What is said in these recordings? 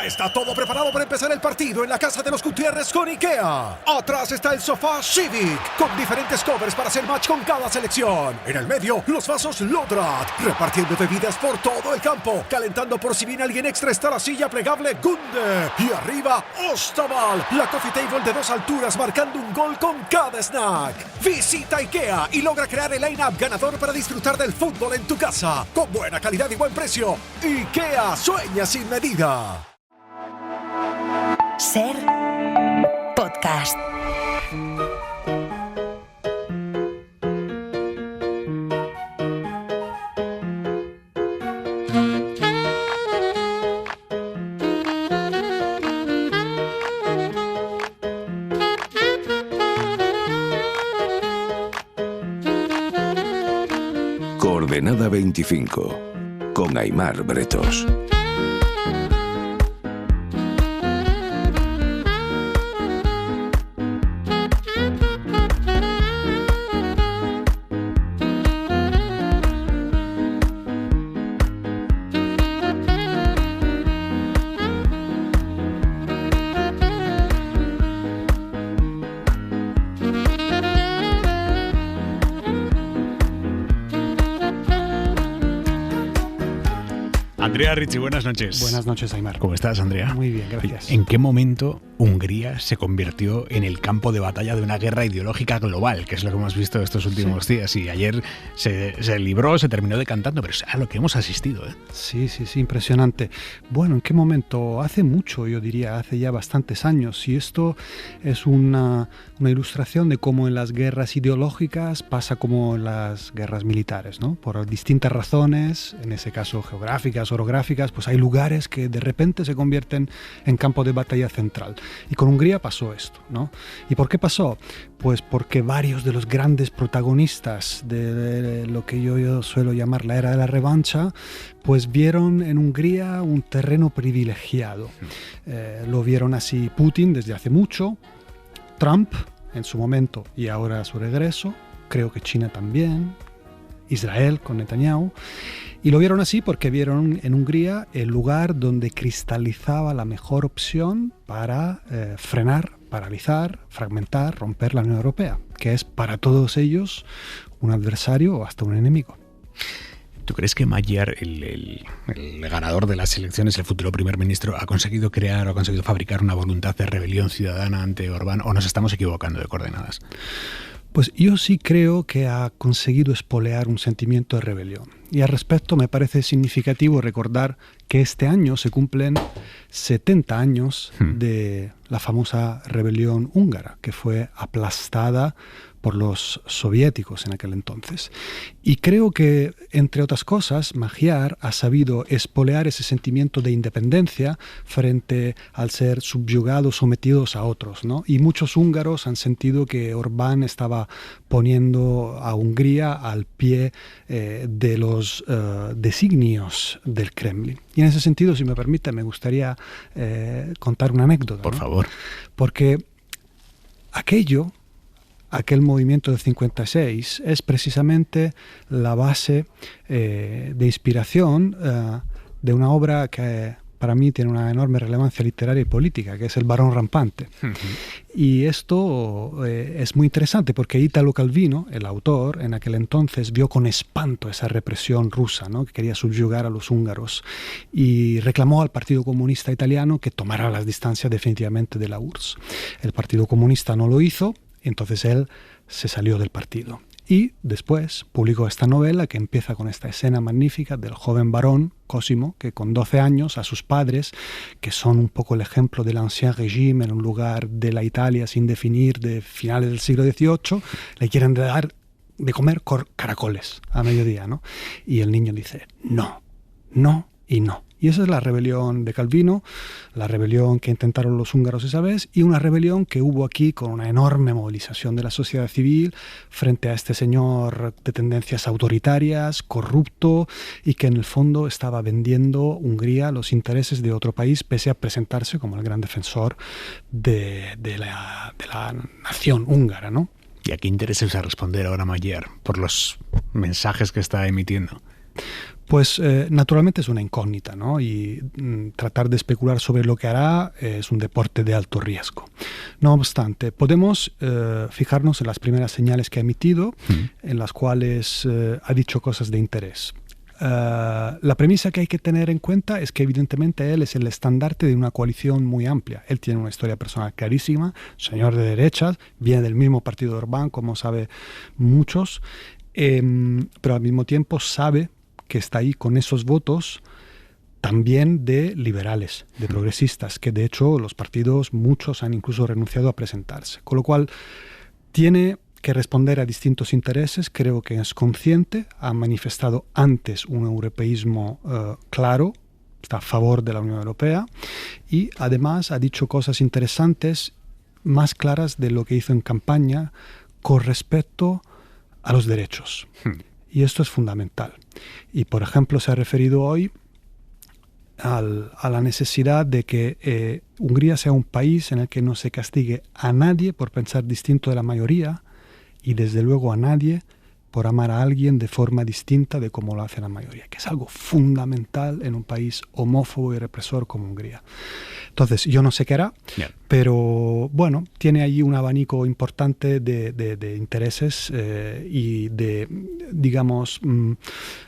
Ya está todo preparado para empezar el partido en la casa de los Gutiérrez con IKEA. Atrás está el sofá Civic, con diferentes covers para hacer match con cada selección. En el medio, los vasos Lodrat, repartiendo bebidas por todo el campo. Calentando por si viene alguien extra está la silla plegable Gunde. Y arriba, Ostaval, la coffee table de 2 alturas marcando un gol con cada snack. Visita IKEA y logra crear el line-up ganador para disfrutar del fútbol en tu casa. Con buena calidad y buen precio. IKEA, sueña sin medida. Ser podcast. Coordenada 25 con Aimar Bretos. Andrea Ricci, buenas noches. Buenas noches, Aimar. ¿Cómo estás, Andrea? Muy bien, gracias. ¿En qué momento Hungría se convirtió en el campo de batalla de una guerra ideológica global, que es lo que hemos visto estos últimos días? Y ayer se libró, se terminó decantando, pero es a lo que hemos asistido, ¿eh? Sí, impresionante. Bueno, ¿en qué momento? Hace mucho, yo diría, hace ya bastantes años. Y esto es una ilustración de cómo en las guerras ideológicas pasa como en las guerras militares, ¿no? Por distintas razones, en ese caso geográficas, orográficas, pues hay lugares que de repente se convierten en campo de batalla central. Y con Hungría pasó esto, ¿no? ¿Y por qué pasó? Pues porque varios de los grandes protagonistas de lo que yo suelo llamar la era de la revancha, pues vieron en Hungría un terreno privilegiado. Lo vieron así Putin desde hace mucho, Trump en su momento y ahora a su regreso, creo que China también, Israel con Netanyahu. Y lo vieron así porque vieron en Hungría el lugar donde cristalizaba la mejor opción para frenar, paralizar, fragmentar, romper la Unión Europea, que es para todos ellos un adversario o hasta un enemigo. ¿Tú crees que Magyar, el ganador de las elecciones, el futuro primer ministro, ha conseguido crear o ha conseguido fabricar una voluntad de rebelión ciudadana ante Orbán, o nos estamos equivocando de coordenadas? Pues yo sí creo que ha conseguido espolear un sentimiento de rebelión. Y al respecto me parece significativo recordar que este año se cumplen 70 años de la famosa rebelión húngara, que fue aplastada por los soviéticos en aquel entonces. Y creo que, entre otras cosas, Magyar ha sabido espolear ese sentimiento de independencia frente al ser subyugados, sometidos a otros, ¿no? Y muchos húngaros han sentido que Orbán estaba poniendo a Hungría al pie de los designios del Kremlin. Y en ese sentido, si me permite, me gustaría contar una anécdota. Por ¿no? favor. Porque aquel movimiento del 56 es precisamente la base de inspiración de una obra que para mí tiene una enorme relevancia literaria y política, que es El Barón Rampante. Y esto es muy interesante porque Italo Calvino, el autor, en aquel entonces vio con espanto esa represión rusa, ¿no? Que quería subyugar a los húngaros, y reclamó al Partido Comunista Italiano que tomara las distancias definitivamente de la URSS. El Partido Comunista no lo hizo, entonces él se salió del partido. Y después publicó esta novela que empieza con esta escena magnífica del joven barón Cosimo, que con 12 años a sus padres, que son un poco el ejemplo del ancien régime en un lugar de la Italia sin definir de finales del siglo XVIII, le quieren dar de comer caracoles a mediodía, ¿no? Y el niño dice, no, no y no. Y esa es la rebelión de Calvino, la rebelión que intentaron los húngaros esa vez, y una rebelión que hubo aquí con una enorme movilización de la sociedad civil frente a este señor de tendencias autoritarias, corrupto, y que en el fondo estaba vendiendo Hungría los intereses de otro país, pese a presentarse como el gran defensor de la nación húngara, ¿no? ¿Y a qué intereses a responder ahora Magyar por los mensajes que está emitiendo? Pues naturalmente es una incógnita, ¿no? Y tratar de especular sobre lo que hará es un deporte de alto riesgo. No obstante, podemos fijarnos en las primeras señales que ha emitido, en las cuales ha dicho cosas de interés. La premisa que hay que tener en cuenta es que evidentemente él es el estandarte de una coalición muy amplia. Él tiene una historia personal clarísima, señor de derechas, viene del mismo partido de Orbán, como sabe muchos, pero al mismo tiempo sabe que está ahí con esos votos también de liberales, de progresistas, que de hecho los partidos, muchos han incluso renunciado a presentarse. Con lo cual tiene que responder a distintos intereses, creo que es consciente, ha manifestado antes un europeísmo claro, está a favor de la Unión Europea y además ha dicho cosas interesantes, más claras de lo que hizo en campaña con respecto a los derechos. Y esto es fundamental. Y, por ejemplo, se ha referido hoy a la necesidad de que Hungría sea un país en el que no se castigue a nadie por pensar distinto de la mayoría y, desde luego, a nadie por amar a alguien de forma distinta de como lo hace la mayoría, que es algo fundamental en un país homófobo y represor como Hungría. Entonces, yo no sé qué hará, pero bueno, tiene allí un abanico importante de intereses y de, digamos,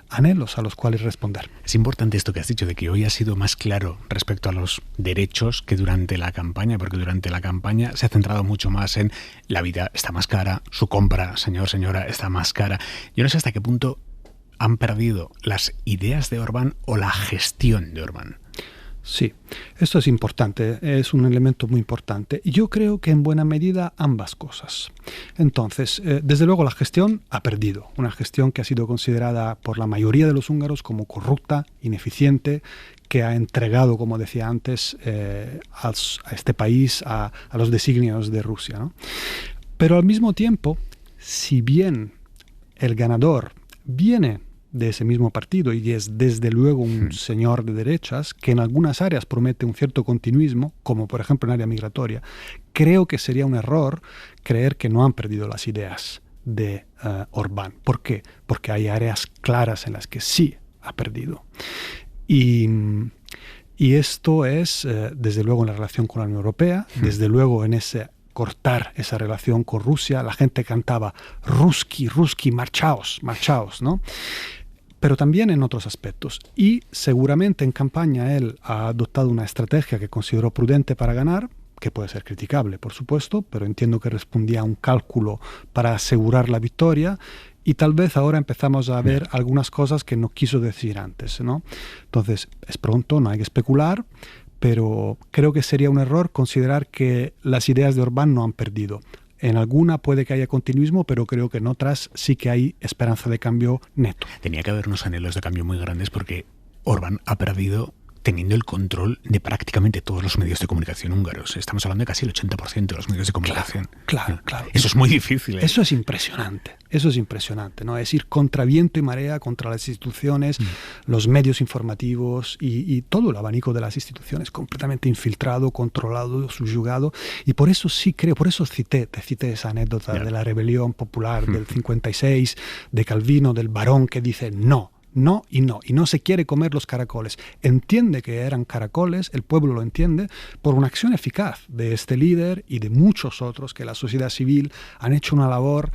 anhelos a los cuales responder. Es importante esto que has dicho, de que hoy ha sido más claro respecto a los derechos que durante la campaña, porque durante la campaña se ha centrado mucho más en la vida está más cara, su compra, señor, señora, está más cara. Yo no sé hasta qué punto han perdido las ideas de Orbán o la gestión de Orbán. Sí, esto es importante, es un elemento muy importante. Y yo creo que en buena medida ambas cosas. Entonces, desde luego la gestión ha perdido. Una gestión que ha sido considerada por la mayoría de los húngaros como corrupta, ineficiente, que ha entregado, como decía antes, a este país a los designios de Rusia, ¿no? Pero al mismo tiempo, si bien el ganador viene de ese mismo partido y es desde luego un señor de derechas que en algunas áreas promete un cierto continuismo, como por ejemplo en área migratoria, creo que sería un error creer que no han perdido las ideas de Orbán. ¿Por qué? Porque hay áreas claras en las que sí ha perdido. Y esto es desde luego en la relación con la Unión Europea, desde luego en ese cortar esa relación con Rusia. La gente cantaba Ruski, Ruski, marchaos, marchaos, ¿no? Pero también en otros aspectos. Y seguramente en campaña él ha adoptado una estrategia que consideró prudente para ganar, que puede ser criticable, por supuesto, pero entiendo que respondía a un cálculo para asegurar la victoria. Y tal vez ahora empezamos a ver algunas cosas que no quiso decir antes, ¿no? Entonces, es pronto, no hay que especular, pero creo que sería un error considerar que las ideas de Orbán no han perdido. En alguna puede que haya continuismo, pero creo que en otras sí que hay esperanza de cambio neto. Tenía que haber unos anhelos de cambio muy grandes porque Orbán ha perdido teniendo el control de prácticamente todos los medios de comunicación húngaros. Estamos hablando de casi el 80% de los medios de comunicación. Claro. Eso es muy difícil. Eso es impresionante, ¿no? Es ir contra viento y marea, contra las instituciones, los medios informativos y todo el abanico de las instituciones completamente infiltrado, controlado, subyugado. Y por eso sí creo, por eso te cité esa anécdota de la rebelión popular del 56, de Calvino, del varón que dice no y no se quiere comer los caracoles. Entiende que eran caracoles, el pueblo lo entiende, por una acción eficaz de este líder y de muchos otros que la sociedad civil han hecho una labor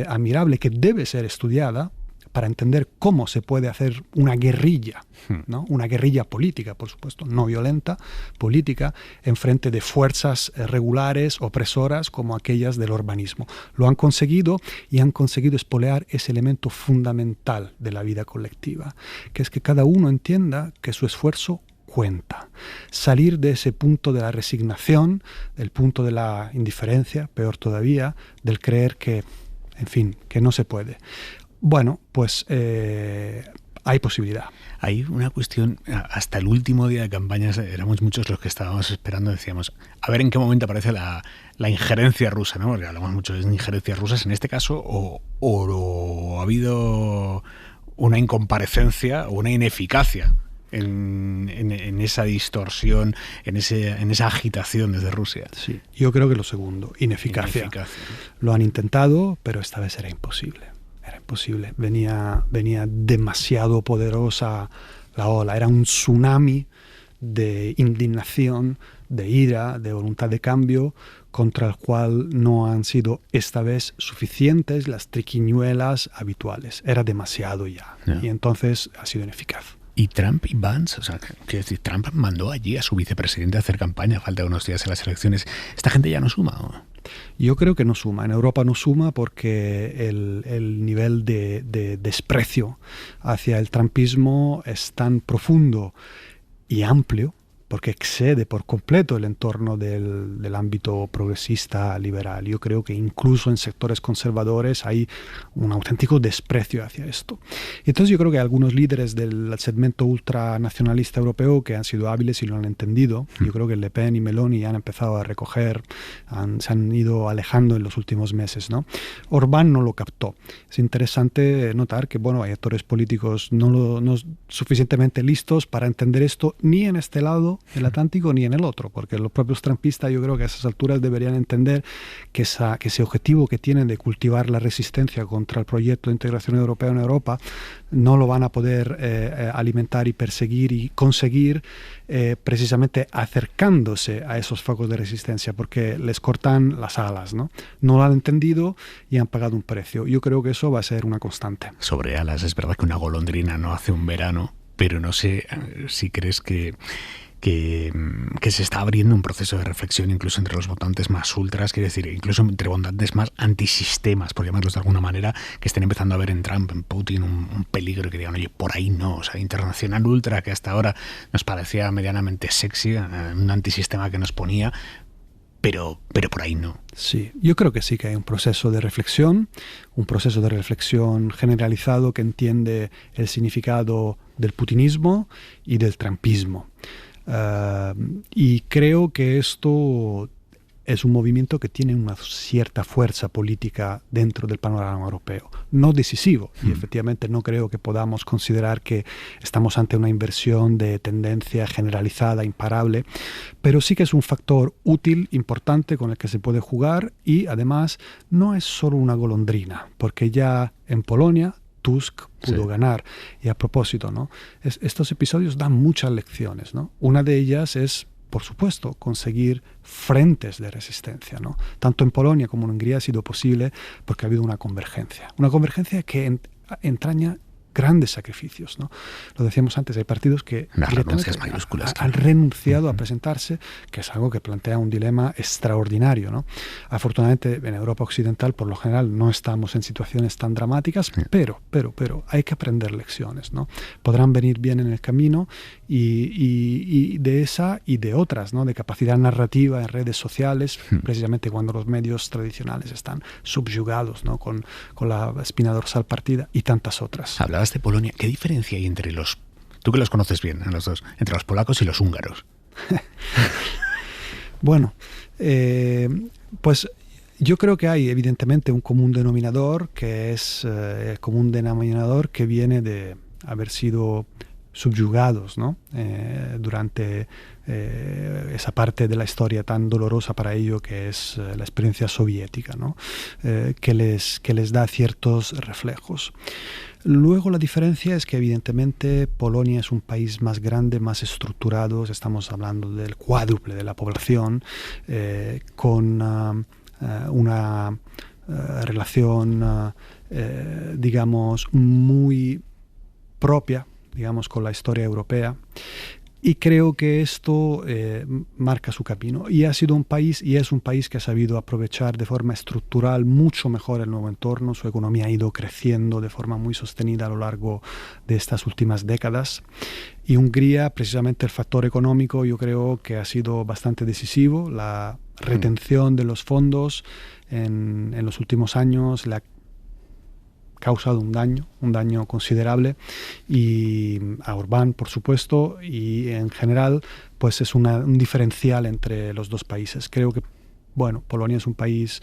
admirable que debe ser estudiada para entender cómo se puede hacer una guerrilla, ¿no? Una guerrilla política, por supuesto, no violenta, política, en frente de fuerzas regulares, opresoras, como aquellas del urbanismo. Lo han conseguido y han conseguido espolear ese elemento fundamental de la vida colectiva, que es que cada uno entienda que su esfuerzo cuenta. Salir de ese punto de la resignación, del punto de la indiferencia, peor todavía, del creer que, en fin, que no se puede. Bueno, pues hay posibilidad. Hay una cuestión, hasta el último día de campañas éramos muchos los que estábamos esperando, decíamos, a ver en qué momento aparece la injerencia rusa, ¿no? Porque hablamos mucho de injerencias rusas en este caso, o ha habido una incomparecencia o una ineficacia en esa distorsión, en esa agitación desde Rusia. Sí, yo creo que lo segundo, ineficacia. Lo han intentado, pero esta vez será imposible. Era imposible. Venía demasiado poderosa la ola. Era un tsunami de indignación, de ira, de voluntad de cambio, contra el cual no han sido esta vez suficientes las triquiñuelas habituales. Era demasiado ya. Y entonces ha sido ineficaz. ¿Y Trump y Vance? O sea, quiero decir, Trump mandó allí a su vicepresidente a hacer campaña a falta de unos días en las elecciones. ¿Esta gente ya no suma? ¿O? Yo creo que no suma. En Europa no suma porque el nivel de desprecio hacia el trumpismo es tan profundo y amplio, porque excede por completo el entorno del ámbito progresista liberal. Yo creo que incluso en sectores conservadores hay un auténtico desprecio hacia esto. Entonces yo creo que algunos líderes del segmento ultranacionalista europeo que han sido hábiles y lo han entendido, yo creo que Le Pen y Meloni han empezado a recoger, se han ido alejando en los últimos meses, ¿no? Orbán no lo captó. Es interesante notar que, bueno, hay actores políticos no suficientemente listos para entender esto ni en este lado del Atlántico ni en el otro, porque los propios trumpistas yo creo que a esas alturas deberían entender que ese objetivo que tienen de cultivar la resistencia contra el proyecto de integración europea en Europa no lo van a poder alimentar y perseguir y conseguir precisamente acercándose a esos focos de resistencia, porque les cortan las alas, ¿no? No lo han entendido y han pagado un precio. Yo creo que eso va a ser una constante. Sobre alas, es verdad que una golondrina no hace un verano, pero no sé si crees que se está abriendo un proceso de reflexión incluso entre los votantes más ultras, quiere decir, incluso entre votantes más antisistemas, por llamarlos de alguna manera, que estén empezando a ver en Trump, en Putin, un peligro, que digan, oye, por ahí no, o sea, internacional ultra, que hasta ahora nos parecía medianamente sexy, un antisistema que nos ponía, pero por ahí no. Sí, yo creo que sí que hay un proceso de reflexión generalizado que entiende el significado del putinismo y del trumpismo. Y creo que esto es un movimiento que tiene una cierta fuerza política dentro del panorama europeo. No decisivo, y efectivamente no creo que podamos considerar que estamos ante una inversión de tendencia generalizada, imparable, pero sí que es un factor útil, importante, con el que se puede jugar, y además no es solo una golondrina, porque ya en Polonia Tusk pudo ganar. Y a propósito, ¿no? Estos episodios dan muchas lecciones, ¿no? Una de ellas es, por supuesto, conseguir frentes de resistencia, ¿no? Tanto en Polonia como en Hungría ha sido posible porque ha habido una convergencia que entraña grandes sacrificios, ¿no? Lo decíamos antes, hay partidos que han renunciado a presentarse, que es algo que plantea un dilema extraordinario, ¿no? Afortunadamente en Europa Occidental por lo general no estamos en situaciones tan dramáticas, pero hay que aprender lecciones, ¿no? Podrán venir bien en el camino y de esa y de otras, ¿no? De capacidad narrativa en redes sociales, precisamente cuando los medios tradicionales están subyugados, ¿no? Con la espina dorsal partida y tantas otras. Hablabas de Polonia. ¿Qué diferencia hay entre tú que los conoces bien, a los dos, entre los polacos y los húngaros? Bueno, pues yo creo que hay evidentemente un común denominador, que es el común denominador que viene de haber sido subyugados, ¿no? Durante esa parte de la historia tan dolorosa para ello que es la experiencia soviética, ¿no? Que les da ciertos reflejos. Luego la diferencia es que evidentemente Polonia es un país más grande, más estructurado, estamos hablando del cuádruple de la población, con una relación, digamos, muy propia, digamos, con la historia europea. Y creo que esto marca su camino. Y es un país que ha sabido aprovechar de forma estructural mucho mejor el nuevo entorno. Su economía ha ido creciendo de forma muy sostenida a lo largo de estas últimas décadas. Y Hungría, precisamente el factor económico, yo creo que ha sido bastante decisivo. La retención de los fondos en los últimos años le ha causado un daño considerable, y a Orbán, por supuesto, y en general pues es un diferencial entre los dos países. Creo que, bueno, Polonia es un país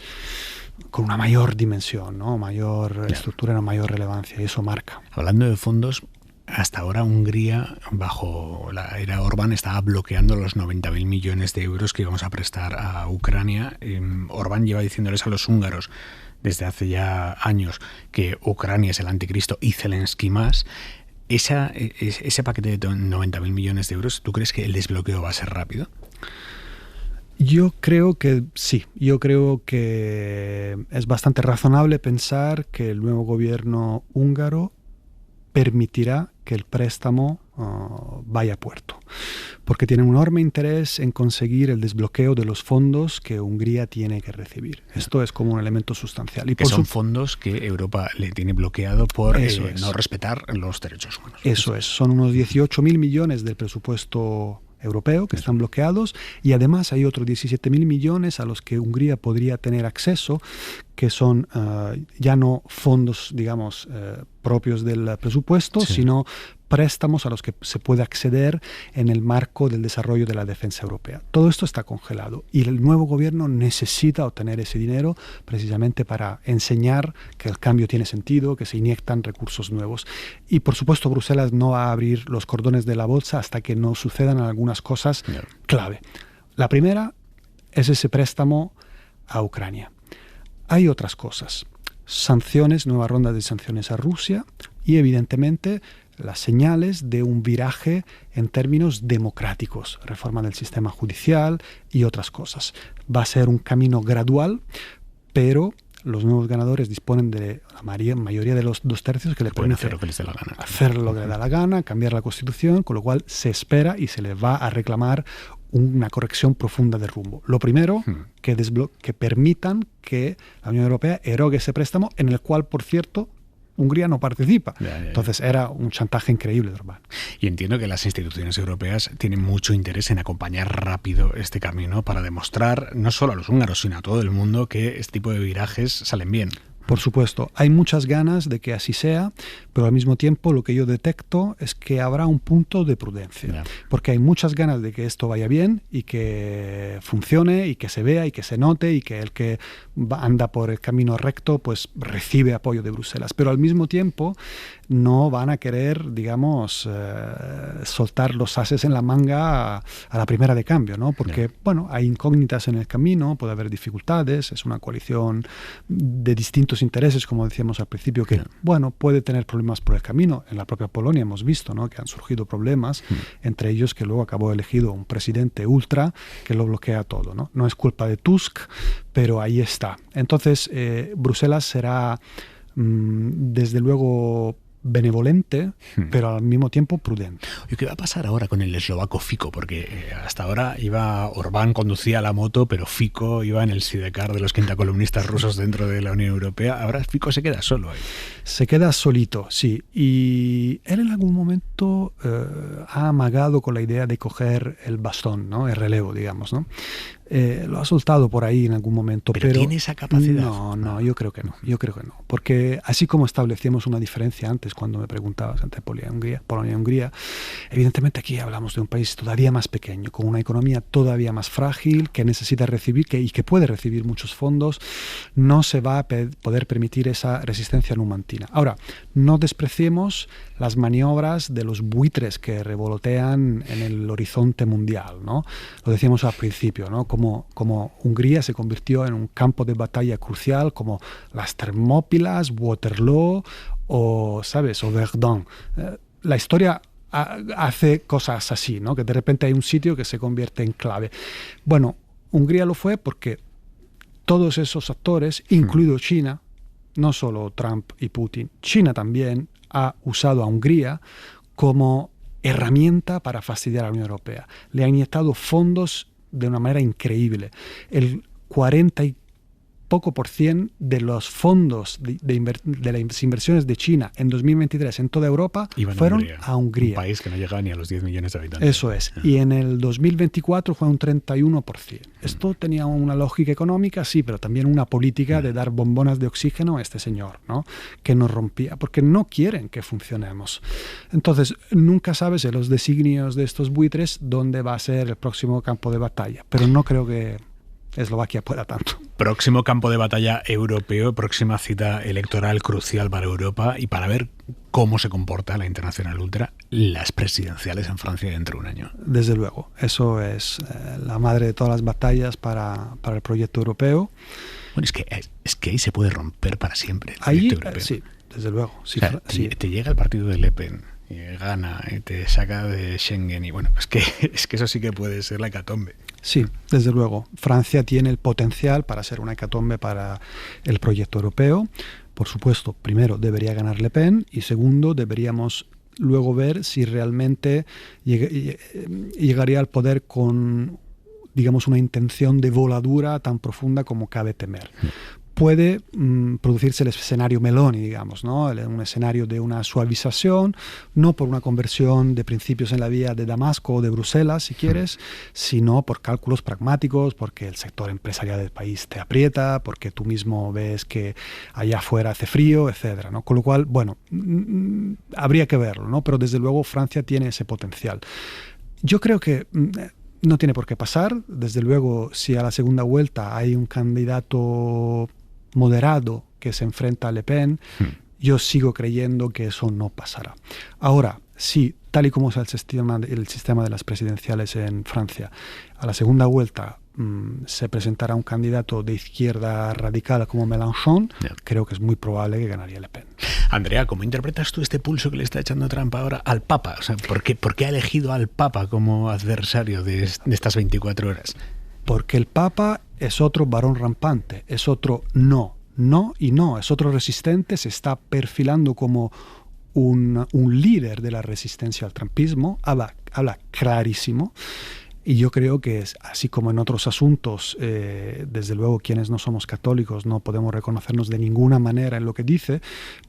con una mayor dimensión, ¿no? Mayor estructura, una mayor relevancia, y eso marca. Hablando de fondos, hasta ahora Hungría, bajo la era Orbán, estaba bloqueando los 90.000 millones de euros que íbamos a prestar a Ucrania. Orbán lleva diciéndoles a los húngaros, desde hace ya años que Ucrania es el anticristo y Zelensky más. Ese paquete de 90.000 millones de euros, ¿tú crees que el desbloqueo va a ser rápido? Yo creo que sí, yo creo que es bastante razonable pensar que el nuevo gobierno húngaro permitirá que el préstamo vaya a puerto, porque tiene un enorme interés en conseguir el desbloqueo de los fondos que Hungría tiene que recibir. Esto es como un elemento sustancial. Y que son fondos que Europa le tiene bloqueado por no respetar los derechos humanos. Eso es, son unos 18.000 millones del presupuesto europeo que están bloqueados, y además hay otros 17.000 millones a los que Hungría podría tener acceso, que son ya no fondos, digamos, propios del presupuesto, sino préstamos a los que se puede acceder en el marco del desarrollo de la defensa europea. Todo esto está congelado y el nuevo gobierno necesita obtener ese dinero precisamente para enseñar que el cambio tiene sentido, que se inyectan recursos nuevos. Y por supuesto Bruselas no va a abrir los cordones de la bolsa hasta que no sucedan algunas cosas clave. La primera es ese préstamo a Ucrania. Hay otras cosas. Sanciones, nueva ronda de sanciones a Rusia y evidentemente las señales de un viraje en términos democráticos, reforma del sistema judicial y otras cosas. Va a ser un camino gradual, pero los nuevos ganadores disponen de la mayoría de los 2/3 que le pueden hacer lo que les dé la gana. Hacer lo que les da la gana, cambiar la Constitución, con lo cual se espera y se les va a reclamar una corrección profunda de rumbo. Lo primero, que permitan que la Unión Europea erogue ese préstamo, en el cual, por cierto, Hungría no participa. Entonces era un chantaje increíble de Orbán. Y entiendo que las instituciones europeas tienen mucho interés en acompañar rápido este camino para demostrar, no solo a los húngaros, sino a todo el mundo, que este tipo de virajes salen bien. Por supuesto, hay muchas ganas de que así sea, pero al mismo tiempo lo que yo detecto es que habrá un punto de prudencia, porque hay muchas ganas de que esto vaya bien y que funcione y que se vea y que se note y que el que anda por el camino recto pues recibe apoyo de Bruselas, pero al mismo tiempo no van a querer, digamos, soltar los ases en la manga a la primera de cambio, ¿no? Porque, bueno, hay incógnitas en el camino, puede haber dificultades, es una coalición de distintos intereses, como decíamos al principio, que, bueno, puede tener problemas por el camino. En la propia Polonia hemos visto, ¿no?, que han surgido problemas, entre ellos que luego acabó elegido un presidente ultra que lo bloquea todo, ¿no? No es culpa de Tusk, pero ahí está. Entonces, Bruselas será, desde luego, benevolente, pero al mismo tiempo prudente. ¿Y qué va a pasar ahora con el eslovaco Fico? Porque hasta ahora Orbán conducía la moto, pero Fico iba en el sidecar de los quintacolumnistas rusos dentro de la Unión Europea. Ahora Fico se queda solo ahí. Se queda solito, sí. Y él en algún momento ha amagado con la idea de coger el bastón, ¿no?, el relevo, digamos, ¿no? Lo ha soltado por ahí en algún momento. ¿Pero tiene esa capacidad? No, yo creo que no. Porque así como establecíamos una diferencia antes, cuando me preguntabas entre Polonia y Hungría, evidentemente aquí hablamos de un país todavía más pequeño, con una economía todavía más frágil, que necesita recibir y que puede recibir muchos fondos. No se va a poder permitir esa resistencia numantina. Ahora, no despreciemos las maniobras de los buitres que revolotean en el horizonte mundial, ¿no? Lo decíamos al principio, ¿no? Como Hungría se convirtió en un campo de batalla crucial, como las Termópilas, Waterloo o, ¿sabes?, o Verdun. La historia hace cosas así, ¿no?, que de repente hay un sitio que se convierte en clave. Bueno, Hungría lo fue porque todos esos actores, incluido China, no solo Trump y Putin, China también ha usado a Hungría como herramienta para fastidiar a la Unión Europea. Le ha inyectado fondos de una manera increíble. El 40 y poco por ciento de los fondos de las inversiones de China en 2023 en toda Europa fueron a Hungría. Un país que no llega ni a los 10 millones de habitantes. Eso es. Y en el 2024 fue un 31%. Esto tenía una lógica económica, sí, pero también una política de dar bombonas de oxígeno a este señor, ¿no?, que nos rompía, porque no quieren que funcionemos. Entonces, nunca sabes en los designios de estos buitres dónde va a ser el próximo campo de batalla, pero no creo que Eslovaquia pueda tanto. Próximo campo de batalla europeo, próxima cita electoral crucial para Europa y para ver cómo se comporta la Internacional Ultra, las presidenciales en Francia dentro de un año. Desde luego, eso es la madre de todas las batallas para el proyecto europeo Bueno, es que ahí se puede romper para siempre el Ahí, proyecto europeo. sí, desde luego. Sí, O sea, te llega el partido de Le Pen, y gana, y te saca de Schengen, y bueno, es que eso sí que puede ser la hecatombe. Sí, desde luego. Francia tiene el potencial para ser una hecatombe para el proyecto europeo. Por supuesto, primero debería ganar Le Pen y segundo deberíamos luego ver si realmente llegaría al poder con, digamos, una intención de voladura tan profunda como cabe temer. Puede producirse el escenario Meloni, digamos, ¿no? Un escenario de una suavización, no por una conversión de principios en la vía de Damasco o de Bruselas, si quieres, sino por cálculos pragmáticos, porque el sector empresarial del país te aprieta, porque tú mismo ves que allá afuera hace frío, etcétera, ¿no? Con lo cual, bueno, habría que verlo, ¿no? Pero desde luego Francia tiene ese potencial. Yo creo que no tiene por qué pasar. Desde luego, si a la segunda vuelta hay un candidato moderado que se enfrenta a Le Pen, yo sigo creyendo que eso no pasará. Ahora, sí, tal y como es el sistema de las presidenciales en Francia, a la segunda vuelta se presentará un candidato de izquierda radical como Mélenchon, creo que es muy probable que ganaría Le Pen. Andrea, ¿cómo interpretas tú este pulso que le está echando Trump ahora al Papa? O sea, ¿por qué ha elegido al Papa como adversario de estas 24 horas? Porque el Papa es otro varón rampante, es otro no, es otro resistente, se está perfilando como un líder de la resistencia al trumpismo, habla clarísimo. Y yo creo que así como en otros asuntos, desde luego quienes no somos católicos no podemos reconocernos de ninguna manera en lo que dice,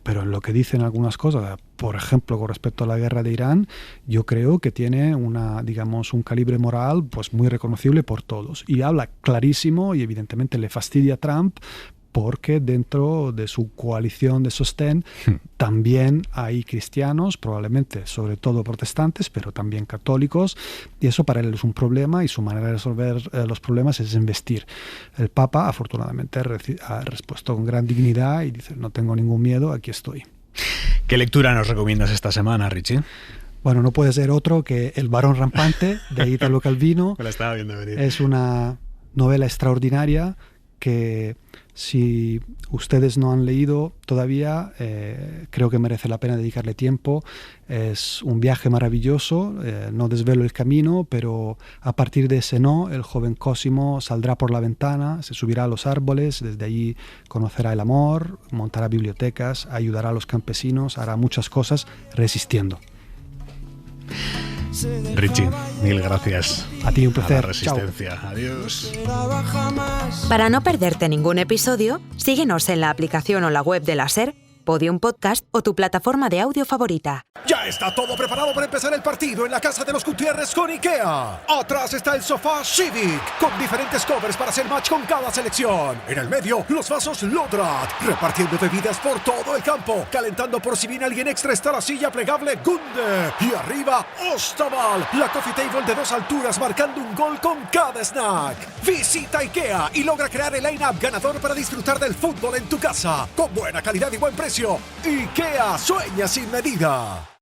pero en lo que dice en algunas cosas, por ejemplo, con respecto a la guerra de Irán, yo creo que tiene un calibre moral pues muy reconocible por todos. Y habla clarísimo y evidentemente le fastidia a Trump, porque dentro de su coalición de sostén también hay cristianos, probablemente sobre todo protestantes, pero también católicos, y eso para él es un problema y su manera de resolver los problemas es embestir. El Papa afortunadamente ha respuesto con gran dignidad y dice: no tengo ningún miedo, aquí estoy. ¿Qué lectura nos recomiendas esta semana, Richie? Bueno, no puede ser otro que El varón rampante, de Italo Calvino. Me la estaba viendo venir. Es una novela extraordinaria que, si ustedes no han leído todavía, creo que merece la pena dedicarle tiempo. Es un viaje maravilloso, no desvelo el camino, pero a partir de ese no, el joven Cosimo saldrá por la ventana, se subirá a los árboles, desde allí conocerá el amor, montará bibliotecas, ayudará a los campesinos, hará muchas cosas resistiendo. Richie, mil gracias. A ti un placer. A la resistencia. Chao. Adiós. Para no perderte ningún episodio, síguenos en la aplicación o la web de la SER, Podium Podcast o tu plataforma de audio favorita. Ya está todo preparado para empezar el partido en la casa de los Gutiérrez con IKEA. Atrás está el sofá Civic, con diferentes covers para hacer match con cada selección. En el medio, los vasos Lodrat, repartiendo bebidas por todo el campo. Calentando por si viene alguien extra está la silla plegable Gunde. Y arriba, Ostaval, la coffee table de 2 alturas marcando un gol con cada snack. Visita IKEA y logra crear el line-up ganador para disfrutar del fútbol en tu casa. Con buena calidad y buen precio. IKEA, sueña sin medida.